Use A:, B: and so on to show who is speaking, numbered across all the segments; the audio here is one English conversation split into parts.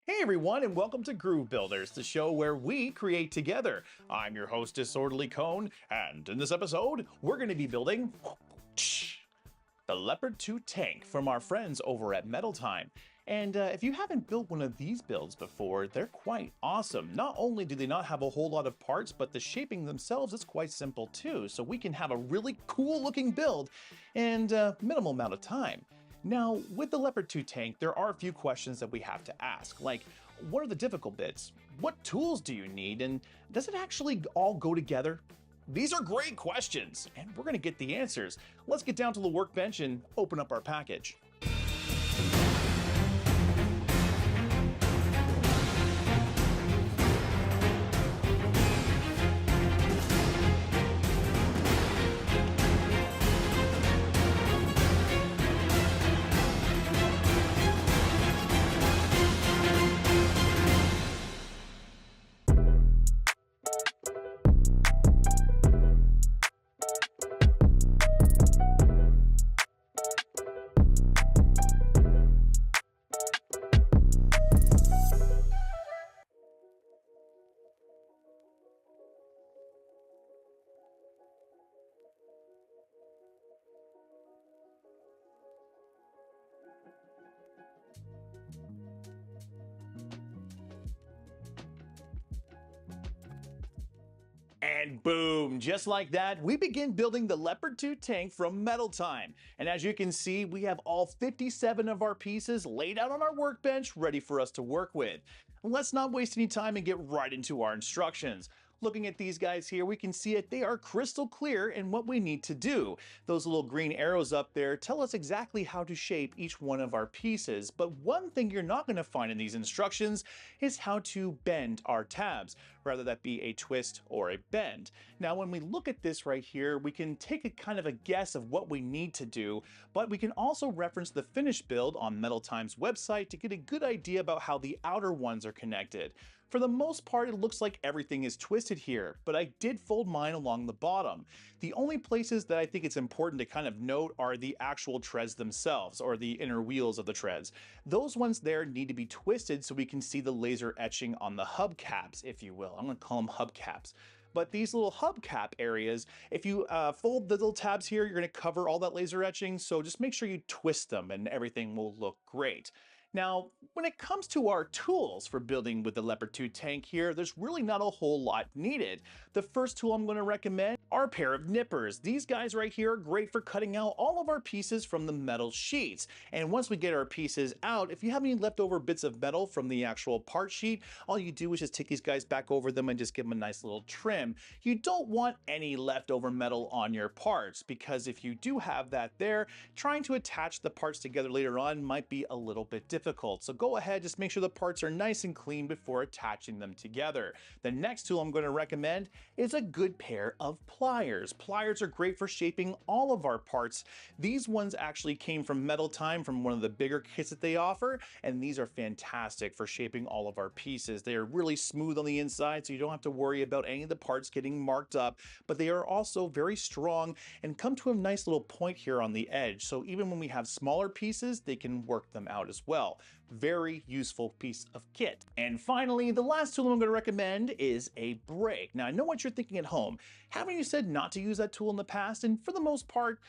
A: Hey everyone, and welcome to Groove Builders, the show where we create together. I'm your host, Disorderlycone, and in this episode, we're going to be building the Leopard 2 tank from our friends over at Metal Time. And if you haven't built one of these builds before, they're quite awesome. Not only do they not have a whole lot of parts, but the shaping themselves is quite simple too, so we can have a really cool looking build in minimal amount of time. Now, with the Leopard 2 tank, there are a few questions that we have to ask, like, what are the difficult bits? What tools do you need? And does it actually all go together? These are great questions, and we're gonna get the answers. Let's get down to the workbench and open up our package. And boom, just like that, we begin building the Leopard 2 tank from Metal Time. And as you can see, we have all 57 of our pieces laid out on our workbench, ready for us to work with. Let's not waste any time and get right into our instructions. Looking at these guys here, we can see it, they are crystal clear in what we need to do. Those little green arrows up there tell us exactly how to shape each one of our pieces, but one thing you're not going to find in these instructions is how to bend our tabs, whether that be a twist or a bend. Now when we look at this right here, we can take a kind of a guess of what we need to do, but we can also reference the finished build on Metal Time's website to get a good idea about how the outer ones are connected. For the most part, it looks like everything is twisted here, but I did fold mine along the bottom. The only places that I think it's important to kind of note are the actual treads themselves, or the inner wheels of the treads. Those ones there need to be twisted so we can see the laser etching on the hubcaps, if you will. I'm going to call them hubcaps. But these little hubcap areas, if you fold the little tabs here, you're going to cover all that laser etching, so just make sure you twist them and everything will look great. Now, when it comes to our tools for building with the Leopard 2 tank here, there's really not a whole lot needed. The first tool I'm going to recommend are a pair of nippers. These guys right here are great for cutting out all of our pieces from the metal sheets. And once we get our pieces out, if you have any leftover bits of metal from the actual part sheet, all you do is just take these guys back over them and just give them a nice little trim. You don't want any leftover metal on your parts, because if you do have that there, trying to attach the parts together later on might be a little bit difficult. So go ahead, just make sure the parts are nice and clean before attaching them together. The next tool I'm going to recommend is a good pair of pliers. Pliers are great for shaping all of our parts. These ones actually came from Metal Time, from one of the bigger kits that they offer, and these are fantastic for shaping all of our pieces. They are really smooth on the inside, so you don't have to worry about any of the parts getting marked up, but they are also very strong and come to a nice little point here on the edge. So even when we have smaller pieces, they can work them out as well. Very useful piece of kit. And finally, the last tool I'm going to recommend is a brake. Now I know what you're thinking at home. Haven't you said not to use that tool in the past? And for the most part,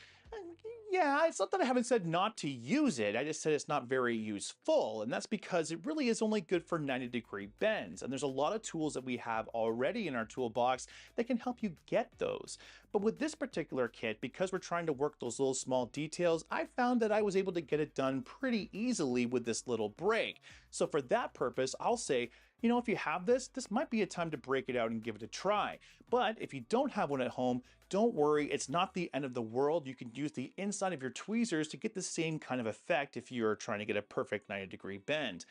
A: yeah, it's not that I haven't said not to use it, I just said it's not very useful, and that's because it really is only good for 90-degree bends, and there's a lot of tools that we have already in our toolbox that can help you get those. But with this particular kit, because we're trying to work those little small details, I found that I was able to get it done pretty easily with this little brake. So for that purpose, I'll say, you know, if you have this might be a time to break it out and give it a try. But if you don't have one at home, don't worry, it's not the end of the world. You can use the inside of your tweezers to get the same kind of effect if you're trying to get a perfect 90-degree bend.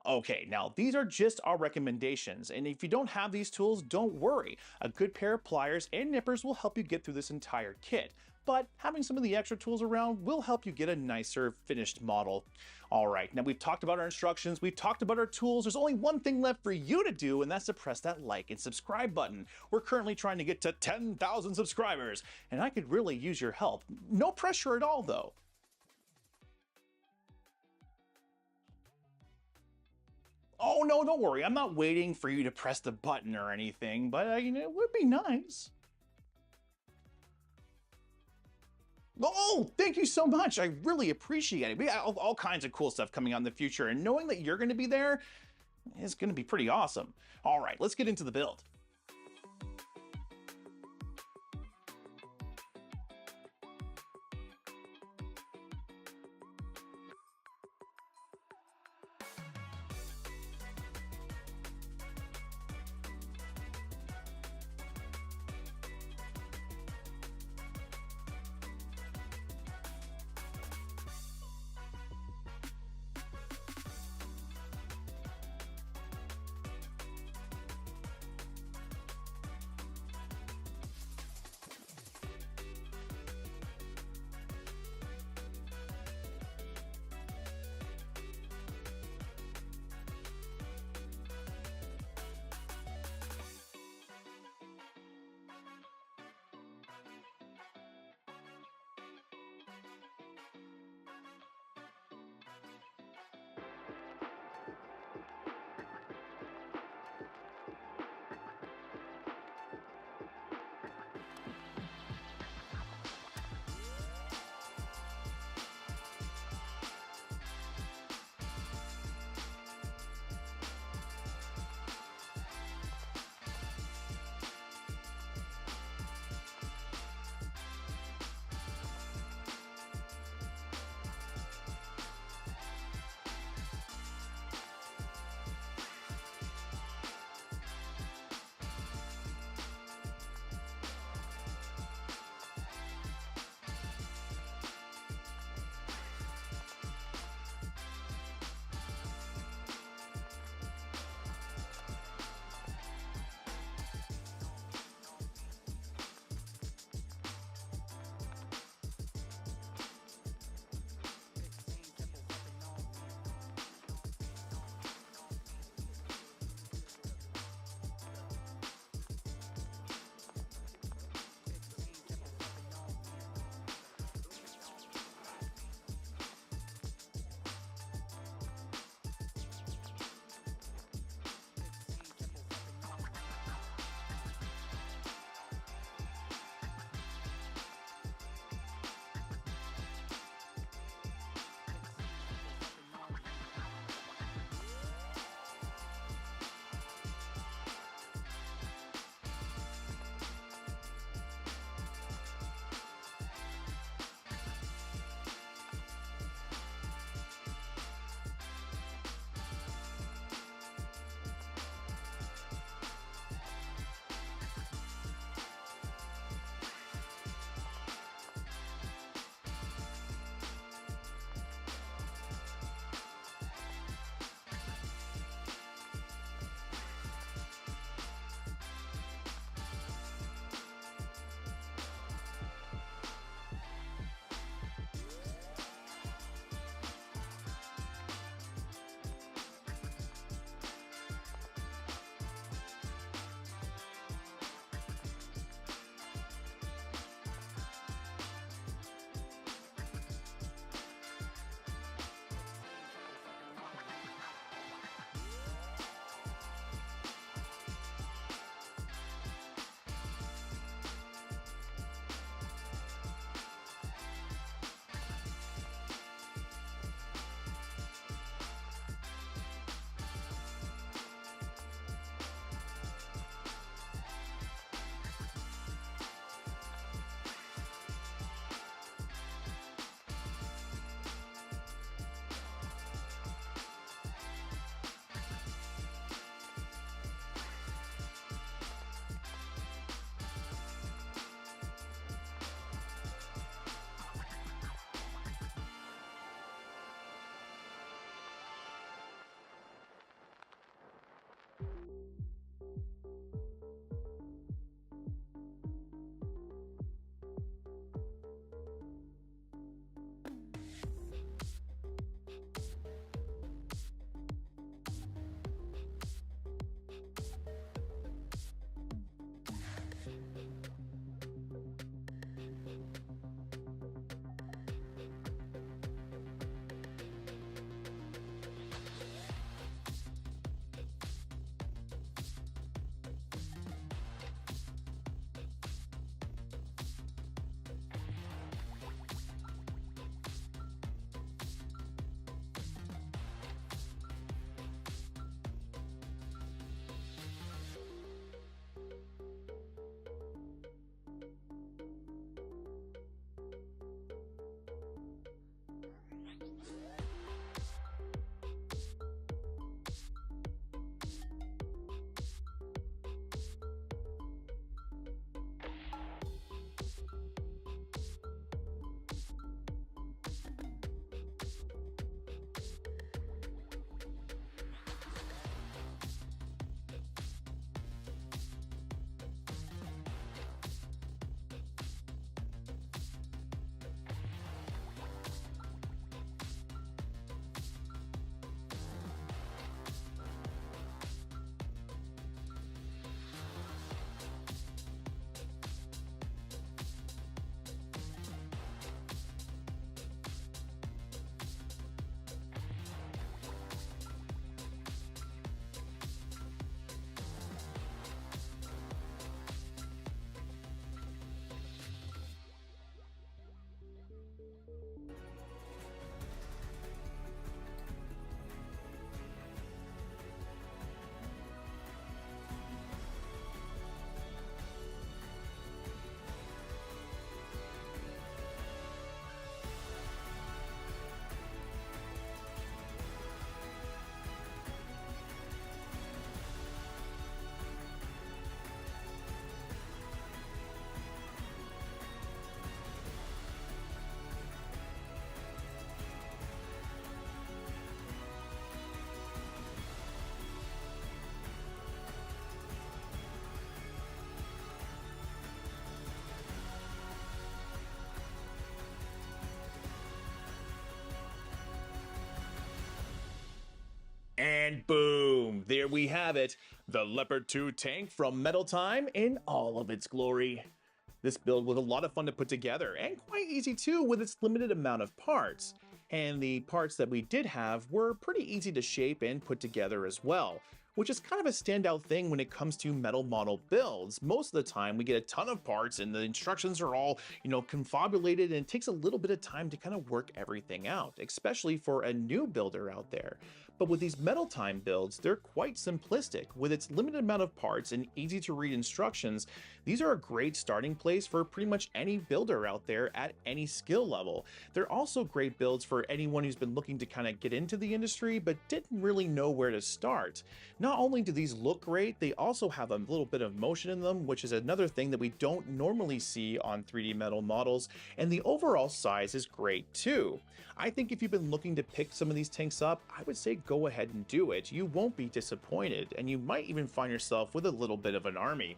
A: Okay, now these are just our recommendations, and if you don't have these tools, don't worry. A good pair of pliers and nippers will help you get through this entire kit. But having some of the extra tools around will help you get a nicer finished model. All right, now we've talked about our instructions, we've talked about our tools. There's only one thing left for you to do, and that's to press that like and subscribe button. We're currently trying to get to 10,000 subscribers, and I could really use your help. No pressure at all, though. Oh, no, don't worry. I'm not waiting for you to press the button or anything, but it would be nice. Oh, thank you so much. I really appreciate it. We got all kinds of cool stuff coming out in the future, and knowing that you're going to be there is going to be pretty awesome. All right, let's get into the build. And boom, there we have it, the Leopard 2 tank from Metal Time in all of its glory. This build was a lot of fun to put together, and quite easy too with its limited amount of parts. And the parts that we did have were pretty easy to shape and put together as well, which is kind of a standout thing when it comes to metal model builds. Most of the time we get a ton of parts and the instructions are all, confabulated, and it takes a little bit of time to kind of work everything out, especially for a new builder out there. But with these Metal Time builds, they're quite simplistic. With its limited amount of parts and easy to read instructions, these are a great starting place for pretty much any builder out there at any skill level. They're also great builds for anyone who's been looking to kind of get into the industry but didn't really know where to start. Not only do these look great, they also have a little bit of motion in them, which is another thing that we don't normally see on 3D metal models, and the overall size is great too. I think if you've been looking to pick some of these tanks up, I would say go ahead and do it. You won't be disappointed, and you might even find yourself with a little bit of an army.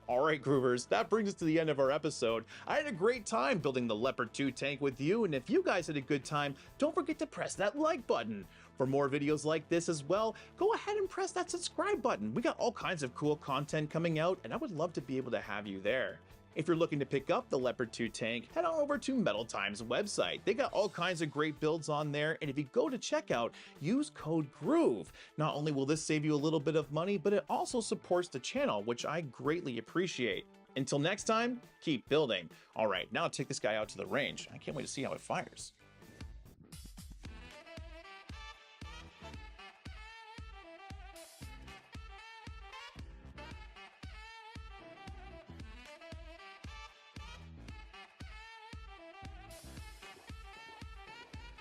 A: Alright Groovers, that brings us to the end of our episode. I had a great time building the Leopard 2 tank with you, and if you guys had a good time, don't forget to press that like button. For more videos like this as well, go ahead and press that subscribe button. We got all kinds of cool content coming out, and I would love to be able to have you there. If you're looking to pick up the Leopard 2 tank, head on over to Metal Time's website. They got all kinds of great builds on there, and if you go to checkout, use code GROOVE. Not only will this save you a little bit of money, but it also supports the channel, which I greatly appreciate. Until next time, keep building. All right, now take this guy out to the range. I can't wait to see how it fires.